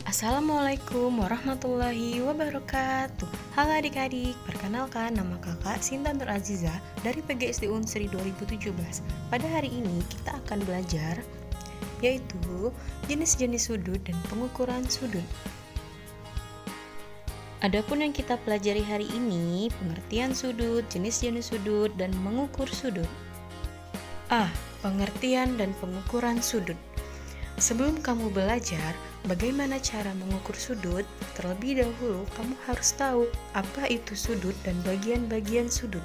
Assalamualaikum warahmatullahi wabarakatuh. Halo adik-adik, perkenalkan nama kakak Sinta Nur Aziza dari PGSD Unsri 2017. Pada hari ini kita akan belajar yaitu jenis-jenis sudut dan pengukuran sudut. Adapun yang kita pelajari hari ini, pengertian sudut, jenis-jenis sudut, dan mengukur sudut. A. Pengertian dan pengukuran sudut. Sebelum kamu belajar bagaimana cara mengukur sudut, terlebih dahulu kamu harus tahu apa itu sudut dan bagian-bagian sudut.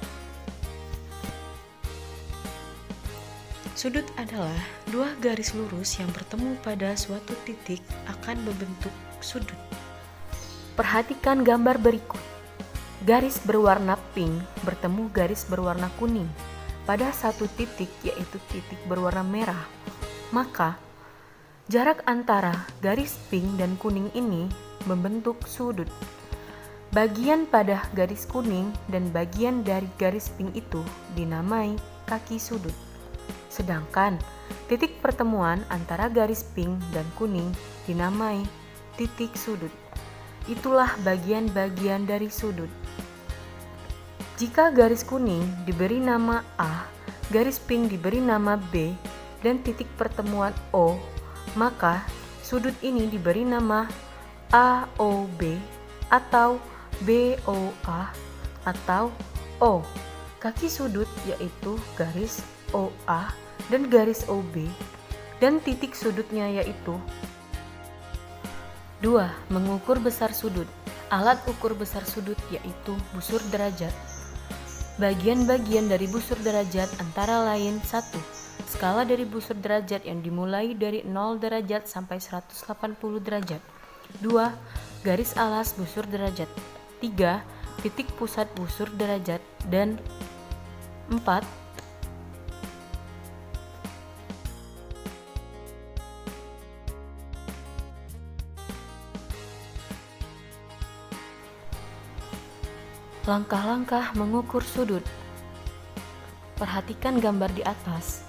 Sudut adalah dua garis lurus yang bertemu pada suatu titik akan membentuk sudut. Perhatikan gambar berikut. Garis berwarna pink bertemu garis berwarna kuning pada satu titik, yaitu titik berwarna merah. Maka jarak antara garis pink dan kuning ini membentuk sudut. Bagian pada garis kuning dan bagian dari garis pink itu dinamai kaki sudut. Sedangkan titik pertemuan antara garis pink dan kuning dinamai titik sudut. Itulah bagian-bagian dari sudut. Jika garis kuning diberi nama A, garis pink diberi nama B, dan titik pertemuan O, maka sudut ini diberi nama AOB atau BOA atau O. Kaki sudut yaitu garis OA dan garis OB, dan titik sudutnya yaitu 2. Mengukur besar sudut. Alat ukur besar sudut yaitu busur derajat. Bagian-bagian dari busur derajat antara lain 1. Skala dari busur derajat yang dimulai dari 0 derajat sampai 180 derajat. 2. Garis alas busur derajat. 3. Titik pusat busur derajat. Dan 4. Langkah-langkah mengukur sudut. Perhatikan gambar di atas.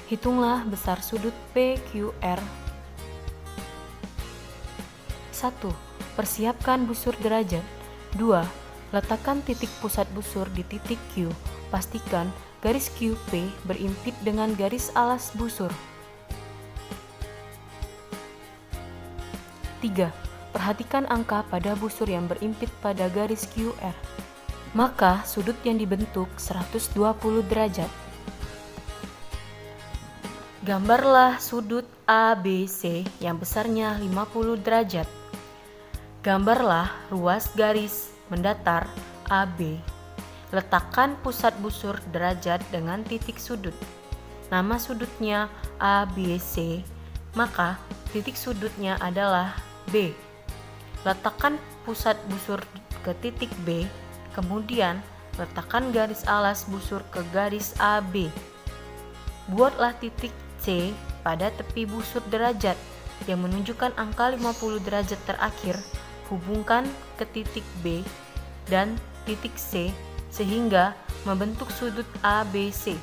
Hitunglah besar sudut PQR. 1. Persiapkan busur derajat. 2. Letakkan titik pusat busur di titik Q. Pastikan garis QP berimpit dengan garis alas busur. 3. Perhatikan angka pada busur yang berimpit pada garis QR. Maka sudut yang dibentuk 120 derajat. Gambarlah sudut ABC yang besarnya 50 derajat. Gambarlah ruas garis mendatar AB. Letakkan pusat busur derajat dengan titik sudut. Nama sudutnya ABC, maka titik sudutnya adalah B. Letakkan pusat busur ke titik B, kemudian letakkan garis alas busur ke garis AB. Buatlah titik C pada tepi busur derajat yang menunjukkan angka 50 derajat terakhir. Hubungkan ke titik B dan titik C sehingga membentuk sudut ABC.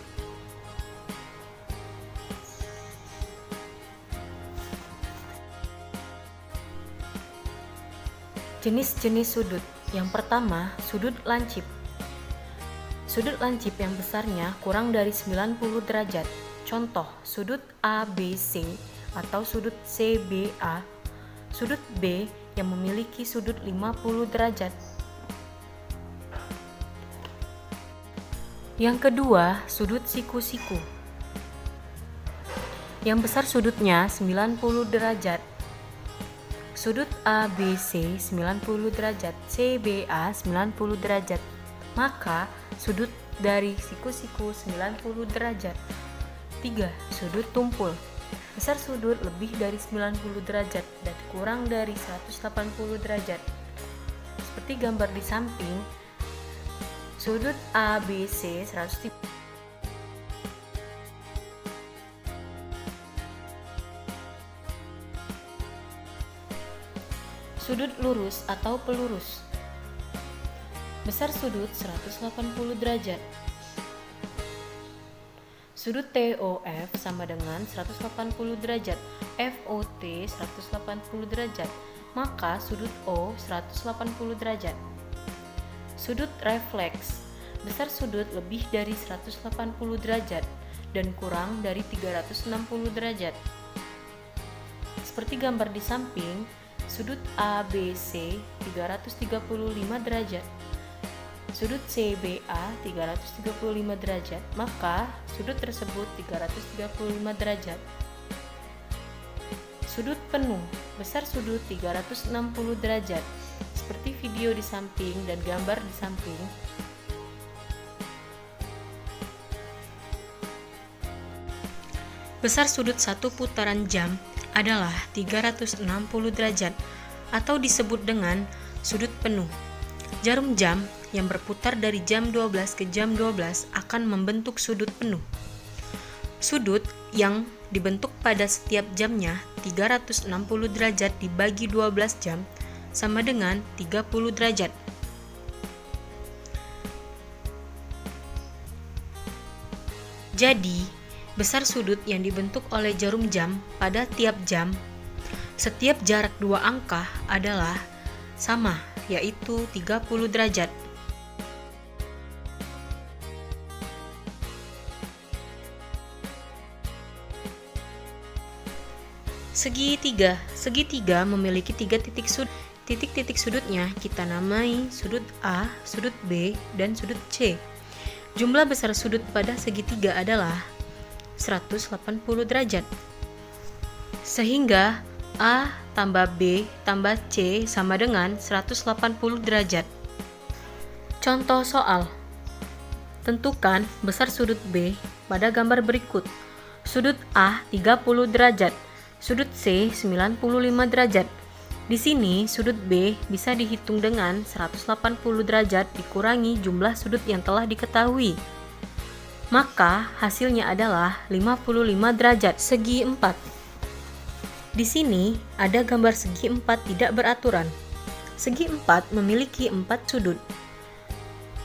Jenis-jenis sudut. Yang pertama, sudut lancip. Sudut lancip yang besarnya kurang dari 90 derajat. Contoh, sudut ABC atau sudut CBA. Sudut B yang memiliki sudut 50 derajat. Yang kedua, sudut siku-siku. Yang besar sudutnya 90 derajat. Sudut ABC 90 derajat, CBA 90 derajat. Maka sudut dari siku-siku 90 derajat. 3. Sudut tumpul. Besar sudut lebih dari 90 derajat dan kurang dari 180 derajat. Seperti gambar di samping, sudut ABC 130. Sudut lurus atau pelurus. Besar sudut 180 derajat. Sudut TOF sama dengan 180 derajat, FOT 180 derajat, maka sudut O 180 derajat. Sudut refleks, besar sudut lebih dari 180 derajat dan kurang dari 360 derajat. Seperti gambar di samping, sudut ABC 335 derajat, sudut CBA 335 derajat, maka sudut tersebut 335 derajat. Sudut penuh, besar sudut 360 derajat. Seperti video di samping dan gambar di samping. Besar sudut satu putaran jam adalah 360 derajat atau disebut dengan sudut penuh. Jarum jam yang berputar dari jam 12 ke jam 12 akan membentuk sudut penuh. Sudut yang dibentuk pada setiap jamnya 360 derajat dibagi 12 jam sama dengan 30 derajat. Jadi, besar sudut yang dibentuk oleh jarum jam pada tiap jam, setiap jarak dua angka adalah sama, yaitu 30 derajat. Segitiga memiliki 3 titik sudut. Titik-titik sudutnya kita namai sudut A, sudut B, dan sudut C. Jumlah besar sudut pada segitiga adalah 180 derajat. Sehingga A tambah B tambah C sama dengan 180 derajat. Contoh soal. Tentukan besar sudut B pada gambar berikut. Sudut A 30 derajat, sudut C 95 derajat. Di sini sudut B bisa dihitung dengan 180 derajat dikurangi jumlah sudut yang telah diketahui. Maka hasilnya adalah 55 derajat. Segi 4. Di sini ada gambar segi 4 tidak beraturan. Segi 4 memiliki 4 sudut.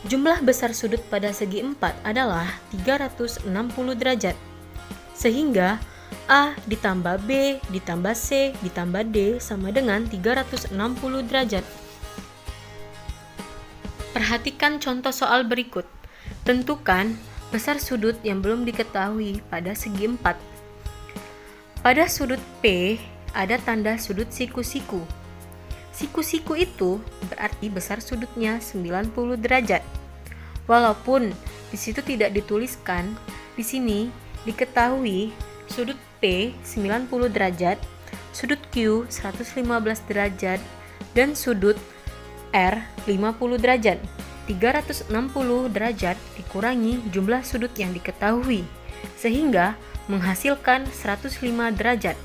Jumlah besar sudut pada segi 4 adalah 360 derajat. Sehingga A ditambah B ditambah C ditambah D sama dengan 360 derajat. Perhatikan contoh soal berikut. Tentukan besar sudut yang belum diketahui pada segi 4. Pada sudut P ada tanda sudut siku-siku. Siku-siku itu berarti besar sudutnya 90 derajat. Walaupun di situ tidak dituliskan, di sini diketahui sudut P 90 derajat, sudut Q 115 derajat, dan sudut R 50 derajat. 360 derajat dikurangi jumlah sudut yang diketahui, sehingga menghasilkan 105 derajat.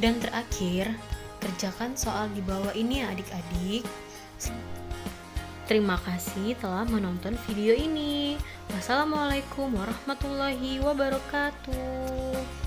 Dan terakhir, kerjakan soal di bawah ini ya adik-adik. Terima kasih telah menonton video ini. Wassalamualaikum warahmatullahi wabarakatuh.